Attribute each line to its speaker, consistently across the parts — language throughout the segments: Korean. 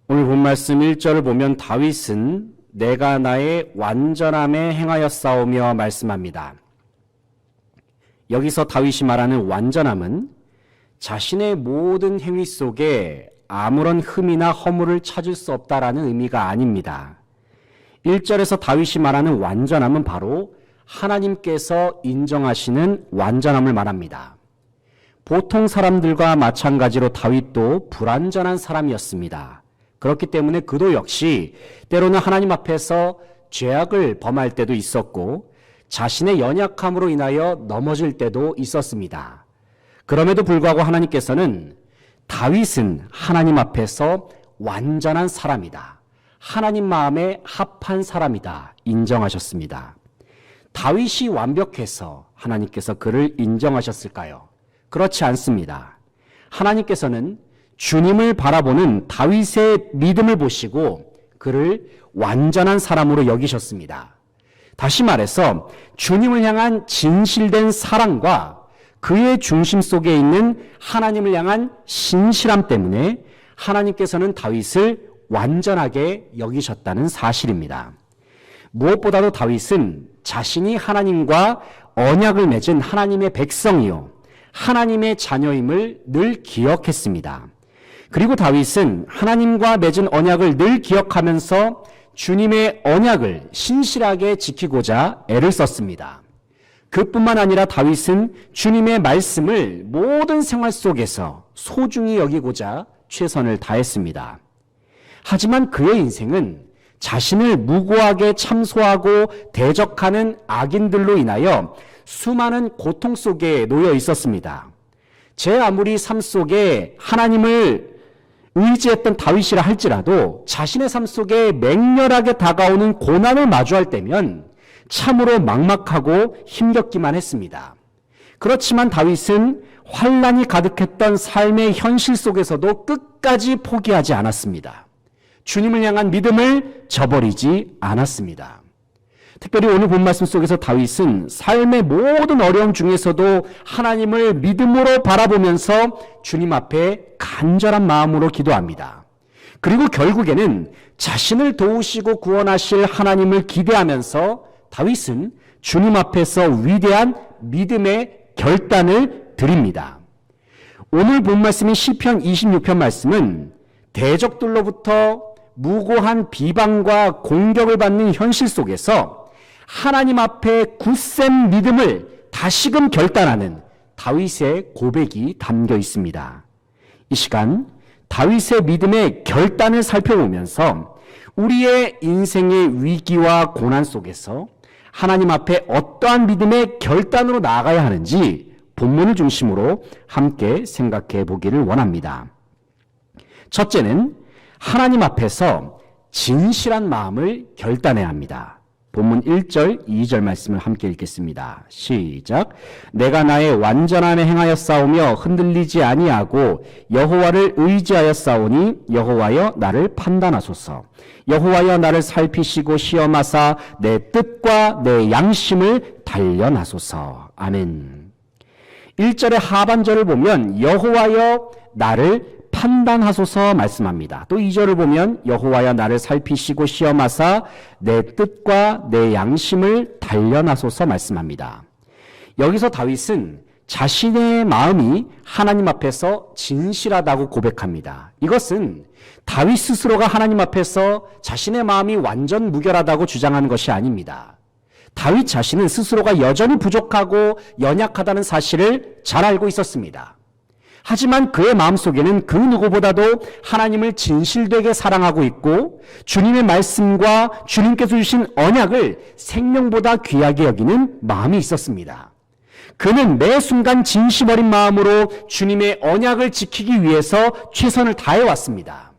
Speaker 1: 오늘 본 말씀 1절을 보면 다윗은 내가 나의 완전함에 행하였사오며 말씀합니다. 여기서 다윗이 말하는 완전함은 자신의 모든 행위 속에 아무런 흠이나 허물을 찾을 수 없다라는 의미가 아닙니다. 1절에서 다윗이 말하는 완전함은 바로 하나님께서 인정하시는 완전함을 말합니다. 보통 사람들과 마찬가지로 다윗도 불완전한 사람이었습니다. 그렇기 때문에 그도 역시 때로는 하나님 앞에서 죄악을 범할 때도 있었고 자신의 연약함으로 인하여 넘어질 때도 있었습니다. 그럼에도 불구하고 하나님께서는 다윗은 하나님 앞에서 완전한 사람이다, 하나님 마음에 합한 사람이다 인정하셨습니다. 다윗이 완벽해서 하나님께서 그를 인정하셨을까요? 그렇지 않습니다. 하나님께서는 주님을 바라보는 다윗의 믿음을 보시고 그를 완전한 사람으로 여기셨습니다. 다시 말해서 주님을 향한 진실된 사랑과 그의 중심 속에 있는 하나님을 향한 신실함 때문에 하나님께서는 다윗을 완전하게 여기셨다는 사실입니다. 무엇보다도 다윗은 자신이 하나님과 언약을 맺은 하나님의 백성이요 하나님의 자녀임을 늘 기억했습니다. 그리고 다윗은 하나님과 맺은 언약을 늘 기억하면서 주님의 언약을 신실하게 지키고자 애를 썼습니다. 그뿐만 아니라 다윗은 주님의 말씀을 모든 생활 속에서 소중히 여기고자 최선을 다했습니다. 하지만 그의 인생은 자신을 무고하게 참소하고 대적하는 악인들로 인하여 수많은 고통 속에 놓여 있었습니다. 제 아무리 삶 속에 하나님을 의지했던 다윗이라 할지라도 자신의 삶 속에 맹렬하게 다가오는 고난을 마주할 때면 참으로 막막하고 힘겹기만 했습니다. 그렇지만 다윗은 환난이 가득했던 삶의 현실 속에서도 끝까지 포기하지 않았습니다. 주님을 향한 믿음을 저버리지 않았습니다. 특별히 오늘 본 말씀 속에서 다윗은 삶의 모든 어려움 중에서도 하나님을 믿음으로 바라보면서 주님 앞에 간절한 마음으로 기도합니다. 그리고 결국에는 자신을 도우시고 구원하실 하나님을 기대하면서 다윗은 주님 앞에서 위대한 믿음의 결단을 드립니다. 오늘 본 말씀인 시편 26편 말씀은 대적들로부터 무고한 비방과 공격을 받는 현실 속에서 하나님 앞에 굳센 믿음을 다시금 결단하는 다윗의 고백이 담겨 있습니다. 이 시간 다윗의 믿음의 결단을 살펴보면서 우리의 인생의 위기와 고난 속에서 하나님 앞에 어떠한 믿음의 결단으로 나아가야 하는지 본문을 중심으로 함께 생각해 보기를 원합니다. 첫째는 하나님 앞에서 진실한 마음을 결단해야 합니다. 본문 1절, 2절 말씀을 함께 읽겠습니다. 시작. 내가 나의 완전함에 행하였사오며 흔들리지 아니하고 여호와를 의지하였사오니 여호와여 나를 판단하소서. 여호와여 나를 살피시고 시험하사 내 뜻과 내 양심을 단련하소서. 아멘. 1절의 하반절을 보면 여호와여 나를 판단하소서 말씀합니다. 또 2절을 보면 여호와여 나를 살피시고 시험하사 내 뜻과 내 양심을 단련하소서 말씀합니다. 여기서 다윗은 자신의 마음이 하나님 앞에서 진실하다고 고백합니다. 이것은 다윗 스스로가 하나님 앞에서 자신의 마음이 완전 무결하다고 주장하는 것이 아닙니다. 다윗 자신은 스스로가 여전히 부족하고 연약하다는 사실을 잘 알고 있었습니다. 하지만 그의 마음속에는 그 누구보다도 하나님을 진실되게 사랑하고 있고 주님의 말씀과 주님께서 주신 언약을 생명보다 귀하게 여기는 마음이 있었습니다. 그는 매 순간 진심 어린 마음으로 주님의 언약을 지키기 위해서 최선을 다해왔습니다.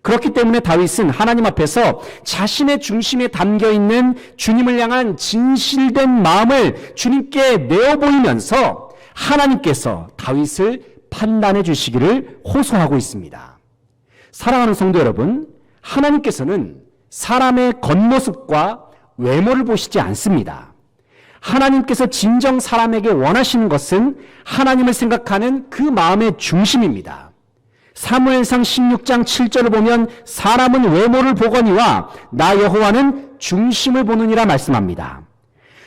Speaker 1: 그렇기 때문에 다윗은 하나님 앞에서 자신의 중심에 담겨있는 주님을 향한 진실된 마음을 주님께 내어보이면서 하나님께서 다윗을 판단해 주시기를 호소하고 있습니다. 사랑하는 성도 여러분, 하나님께서는 사람의 겉모습과 외모를 보시지 않습니다. 하나님께서 진정 사람에게 원하시는 것은 하나님을 생각하는 그 마음의 중심입니다. 사무엘상 16장 7절을 보면 사람은 외모를 보거니와 나 여호와는 중심을 보느니라 말씀합니다.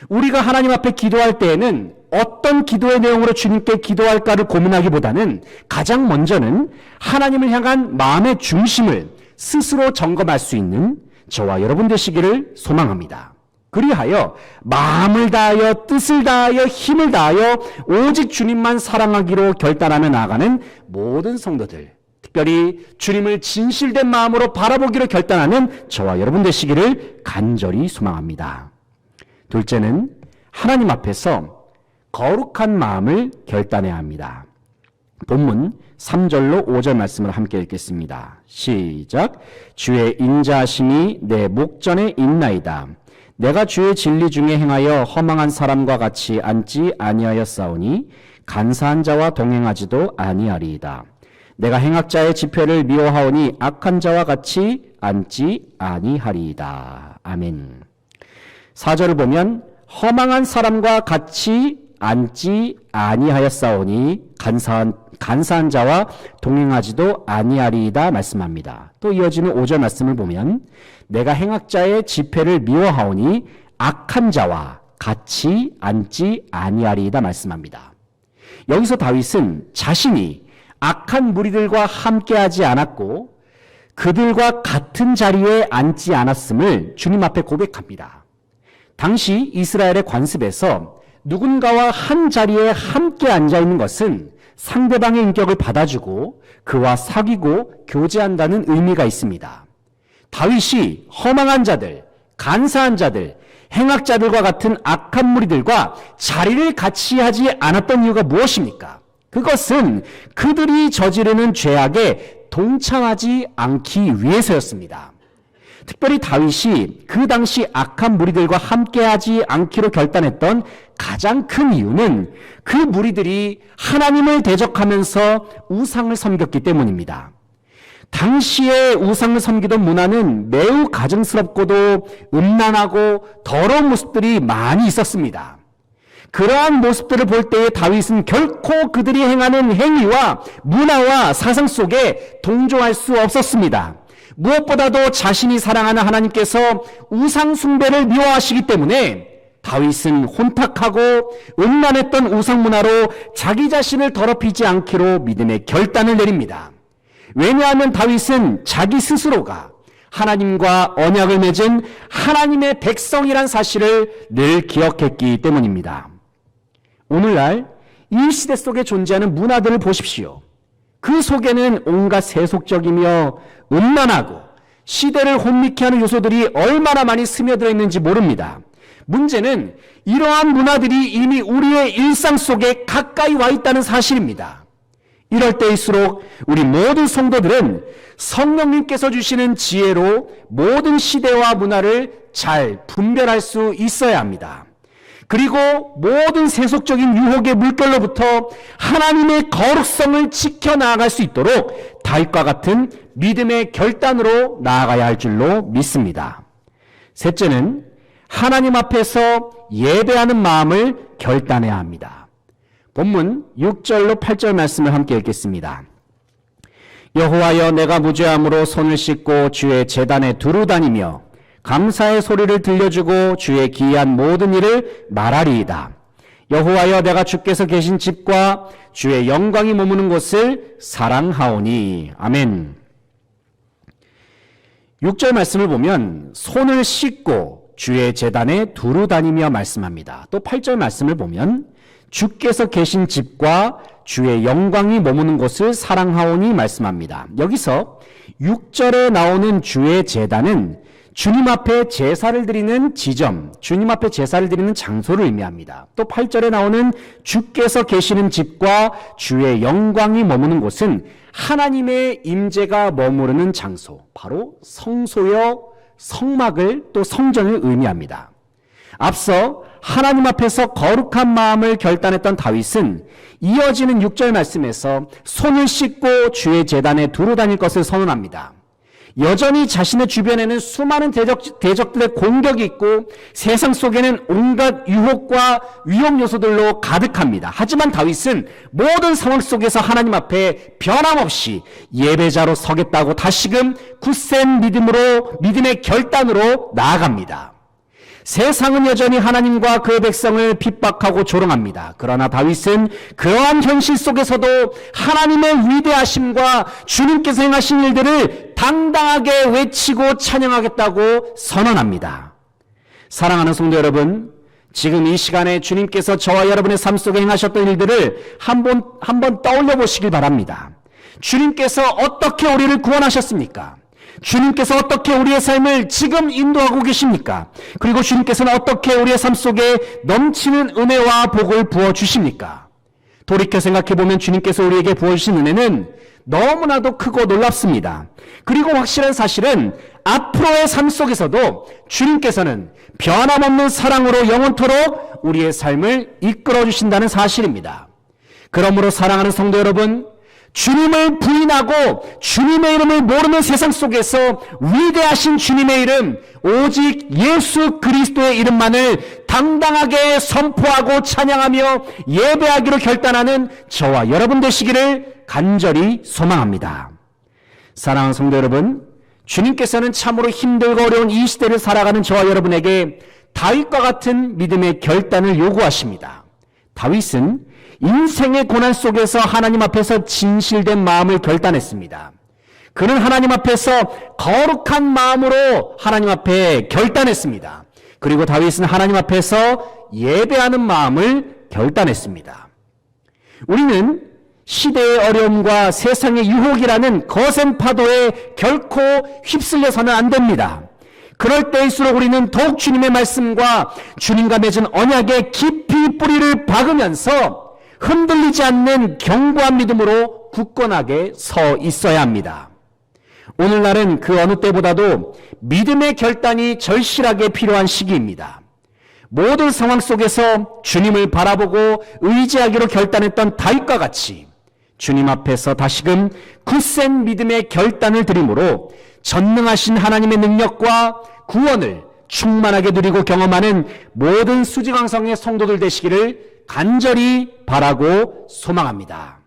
Speaker 1: 우리가 하나님 앞에 기도할 때에는 어떤 기도의 내용으로 주님께 기도할까를 고민하기보다는 가장 먼저는 하나님을 향한 마음의 중심을 스스로 점검할 수 있는 저와 여러분 되시기를 소망합니다. 그리하여 마음을 다하여 뜻을 다하여 힘을 다하여 오직 주님만 사랑하기로 결단하며 나아가는 모든 성도들, 특별히 주님을 진실된 마음으로 바라보기로 결단하는 저와 여러분 되시기를 간절히 소망합니다. 둘째는 하나님 앞에서 거룩한 마음을 결단해야 합니다. 본문 3절로 5절 말씀을 함께 읽겠습니다. 시작. 주의 인자하심이 내 목전에 있나이다. 내가 주의 진리 중에 행하여 허망한 사람과 같이 앉지 아니하였사오니 간사한 자와 동행하지도 아니하리이다. 내가 행악자의 지폐를 미워하오니 악한 자와 같이 앉지 아니하리이다. 아멘. 4절을 보면 허망한 사람과 같이 앉지 아니하였사오니 간사한 자와 동행하지도 아니하리이다 말씀합니다. 또 이어지는 5절 말씀을 보면 내가 행악자의 지폐를 미워하오니 악한 자와 같이 앉지 아니하리이다 말씀합니다. 여기서 다윗은 자신이 악한 무리들과 함께하지 않았고 그들과 같은 자리에 앉지 않았음을 주님 앞에 고백합니다. 당시 이스라엘의 관습에서 누군가와 한 자리에 함께 앉아있는 것은 상대방의 인격을 받아주고 그와 사귀고 교제한다는 의미가 있습니다. 다윗이 허망한 자들, 간사한 자들, 행악자들과 같은 악한 무리들과 자리를 같이 하지 않았던 이유가 무엇입니까? 그것은 그들이 저지르는 죄악에 동참하지 않기 위해서였습니다. 특별히 다윗이 그 당시 악한 무리들과 함께하지 않기로 결단했던 가장 큰 이유는 그 무리들이 하나님을 대적하면서 우상을 섬겼기 때문입니다. 당시에 우상을 섬기던 문화는 매우 가증스럽고도 음란하고 더러운 모습들이 많이 있었습니다. 그러한 모습들을 볼 때에 다윗은 결코 그들이 행하는 행위와 문화와 사상 속에 동조할 수 없었습니다. 무엇보다도 자신이 사랑하는 하나님께서 우상 숭배를 미워하시기 때문에 다윗은 혼탁하고 음란했던 우상 문화로 자기 자신을 더럽히지 않기로 믿음의 결단을 내립니다. 왜냐하면 다윗은 자기 스스로가 하나님과 언약을 맺은 하나님의 백성이란 사실을 늘 기억했기 때문입니다. 오늘날 이 시대 속에 존재하는 문화들을 보십시오. 그 속에는 온갖 세속적이며 음란하고 시대를 혼미케 하는 요소들이 얼마나 많이 스며들어 있는지 모릅니다. 문제는 이러한 문화들이 이미 우리의 일상 속에 가까이 와 있다는 사실입니다. 이럴 때일수록 우리 모든 성도들은 성령님께서 주시는 지혜로 모든 시대와 문화를 잘 분별할 수 있어야 합니다. 그리고 모든 세속적인 유혹의 물결로부터 하나님의 거룩성을 지켜나갈 수 있도록 다윗과 같은 믿음의 결단으로 나아가야 할 줄로 믿습니다. 셋째는 하나님 앞에서 예배하는 마음을 결단해야 합니다. 본문 6절로 8절 말씀을 함께 읽겠습니다. 여호와여, 내가 무죄함으로 손을 씻고 주의 제단에 두루 다니며 감사의 소리를 들려주고 주의 기이한 모든 일을 말하리이다. 여호와여, 내가 주께서 계신 집과 주의 영광이 머무는 곳을 사랑하오니. 아멘. 6절 말씀을 보면 손을 씻고 주의 제단에 두루 다니며 말씀합니다. 또 8절 말씀을 보면 주께서 계신 집과 주의 영광이 머무는 곳을 사랑하오니 말씀합니다. 여기서 6절에 나오는 주의 제단은 주님 앞에 제사를 드리는 지점, 주님 앞에 제사를 드리는 장소를 의미합니다. 또 8절에 나오는 주께서 계시는 집과 주의 영광이 머무는 곳은 하나님의 임재가 머무르는 장소, 바로 성소여 성막을 또 성전을 의미합니다. 앞서 하나님 앞에서 거룩한 마음을 결단했던 다윗은 이어지는 6절 말씀에서 손을 씻고 주의 제단에 두루 다닐 것을 선언합니다. 여전히 자신의 주변에는 수많은 대적들의 공격이 있고 세상 속에는 온갖 유혹과 위험 요소들로 가득합니다. 하지만 다윗은 모든 상황 속에서 하나님 앞에 변함없이 예배자로 서겠다고 다시금 굳센 믿음의 결단으로 나아갑니다. 세상은 여전히 하나님과 그의 백성을 핍박하고 조롱합니다. 그러나 다윗은 그러한 현실 속에서도 하나님의 위대하심과 주님께서 행하신 일들을 당당하게 외치고 찬양하겠다고 선언합니다. 사랑하는 성도 여러분, 지금 이 시간에 주님께서 저와 여러분의 삶 속에 행하셨던 일들을 한번 떠올려 보시길 바랍니다. 주님께서 어떻게 우리를 구원하셨습니까? 주님께서 어떻게 우리의 삶을 지금 인도하고 계십니까? 그리고 주님께서는 어떻게 우리의 삶 속에 넘치는 은혜와 복을 부어주십니까? 돌이켜 생각해보면 주님께서 우리에게 부어주신 은혜는 너무나도 크고 놀랍습니다. 그리고 확실한 사실은 앞으로의 삶 속에서도 주님께서는 변함없는 사랑으로 영원토록 우리의 삶을 이끌어 주신다는 사실입니다. 그러므로 사랑하는 성도 여러분, 주님을 부인하고 주님의 이름을 모르는 세상 속에서 위대하신 주님의 이름, 오직 예수 그리스도의 이름만을 당당하게 선포하고 찬양하며 예배하기로 결단하는 저와 여러분 되시기를 간절히 소망합니다. 사랑하는 성도 여러분, 주님께서는 참으로 힘들고 어려운 이 시대를 살아가는 저와 여러분에게 다윗과 같은 믿음의 결단을 요구하십니다. 다윗은 인생의 고난 속에서 하나님 앞에서 진실된 마음을 결단했습니다. 그는 하나님 앞에서 거룩한 마음으로 하나님 앞에 결단했습니다. 그리고 다윗은 하나님 앞에서 예배하는 마음을 결단했습니다. 우리는 시대의 어려움과 세상의 유혹이라는 거센 파도에 결코 휩쓸려서는 안 됩니다. 그럴 때일수록 우리는 더욱 주님의 말씀과 주님과 맺은 언약에 깊이 뿌리를 박으면서 흔들리지 않는 견고한 믿음으로 굳건하게 서 있어야 합니다. 오늘날은 그 어느 때보다도 믿음의 결단이 절실하게 필요한 시기입니다. 모든 상황 속에서 주님을 바라보고 의지하기로 결단했던 다윗과 같이 주님 앞에서 다시금 굳센 믿음의 결단을 드림으로 전능하신 하나님의 능력과 구원을 충만하게 누리고 경험하는 모든 수지강성의 성도들 되시기를 간절히 바라고 소망합니다.